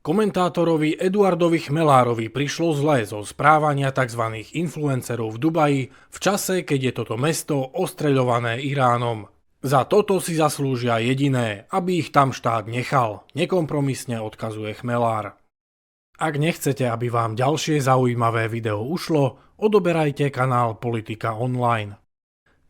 Komentátorovi Eduardovi Chmelárovi prišlo zle zo správania tzv. Influencerov v Dubaji v čase, keď je toto mesto ostreľované Iránom. Za toto si zaslúžia jediné, aby ich tam štát nechal, nekompromisne odkazuje Chmelár. Ak nechcete, aby vám ďalšie zaujímavé video ušlo, odoberajte kanál Politika Online.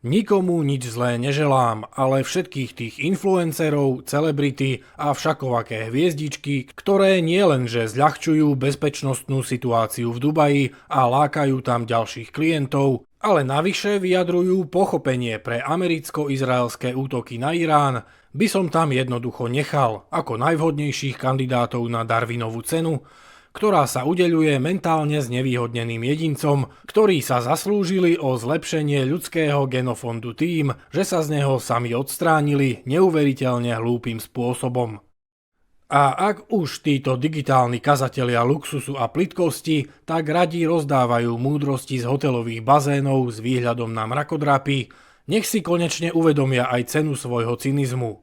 Nikomu nič zlé neželám, ale všetkých tých influencerov, celebrity a všakovaké hviezdičky, ktoré nielenže zľahčujú bezpečnostnú situáciu v Dubaji a lákajú tam ďalších klientov, ale navyše vyjadrujú pochopenie pre americko-izraelské útoky na Irán, by som tam jednoducho nechal ako najvhodnejších kandidátov na Darwinovú cenu, ktorá sa udeľuje mentálne znevýhodneným jedincom, ktorí sa zaslúžili o zlepšenie ľudského genofondu tým, že sa z neho sami odstránili neuveriteľne hlúpym spôsobom. A ak už títo digitálni kazatelia luxusu a plitkosti tak radi rozdávajú múdrosti z hotelových bazénov s výhľadom na mrakodrapy, nech si konečne uvedomia aj cenu svojho cynizmu.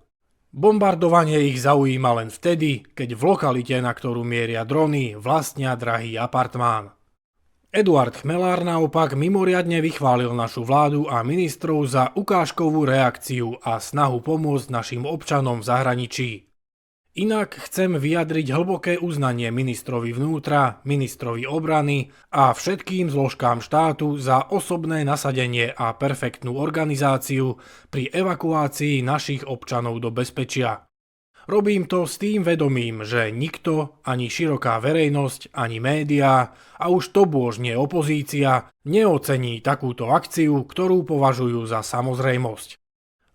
Bombardovanie ich zaujíma len vtedy, keď v lokalite, na ktorú mieria drony, vlastnia drahý apartmán. Eduard Chmelár naopak mimoriadne vychválil našu vládu a ministrov za ukážkovú reakciu a snahu pomôcť našim občanom v zahraničí. Inak chcem vyjadriť hlboké uznanie ministrovi vnútra, ministrovi obrany a všetkým zložkám štátu za osobné nasadenie a perfektnú organizáciu pri evakuácii našich občanov do bezpečia. Robím to s tým vedomím, že nikto, ani široká verejnosť, ani médiá, a už to bôž nie opozícia, neocení takúto akciu, ktorú považujú za samozrejmosť.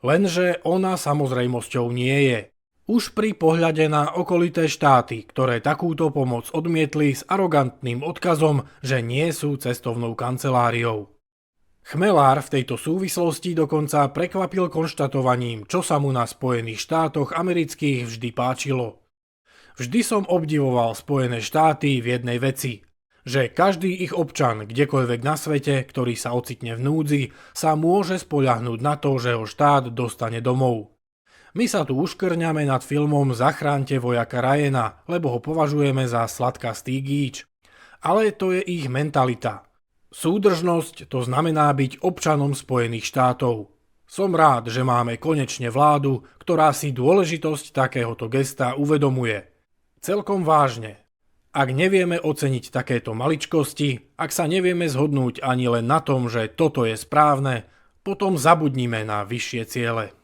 Lenže ona samozrejmosťou nie je. Už pri pohľade na okolité štáty, ktoré takúto pomoc odmietli s arogantným odkazom, že nie sú cestovnou kanceláriou. Chmelár v tejto súvislosti dokonca prekvapil konštatovaním, čo sa mu na Spojených štátoch amerických vždy páčilo. Vždy som obdivoval Spojené štáty v jednej veci, že každý ich občan kdekoľvek na svete, ktorý sa ocitne v núdzi, sa môže spoľahnúť na to, že ho štát dostane domov. My sa tu uškrňame nad filmom Zachránte vojaka Ryana, lebo ho považujeme za sladkastý gíč. Ale to je ich mentalita. Súdržnosť to znamená byť občanom Spojených štátov. Som rád, že máme konečne vládu, ktorá si dôležitosť takéhoto gesta uvedomuje. Celkom vážne. Ak nevieme oceniť takéto maličkosti, ak sa nevieme zhodnúť ani len na tom, že toto je správne, potom zabudnime na vyššie ciele.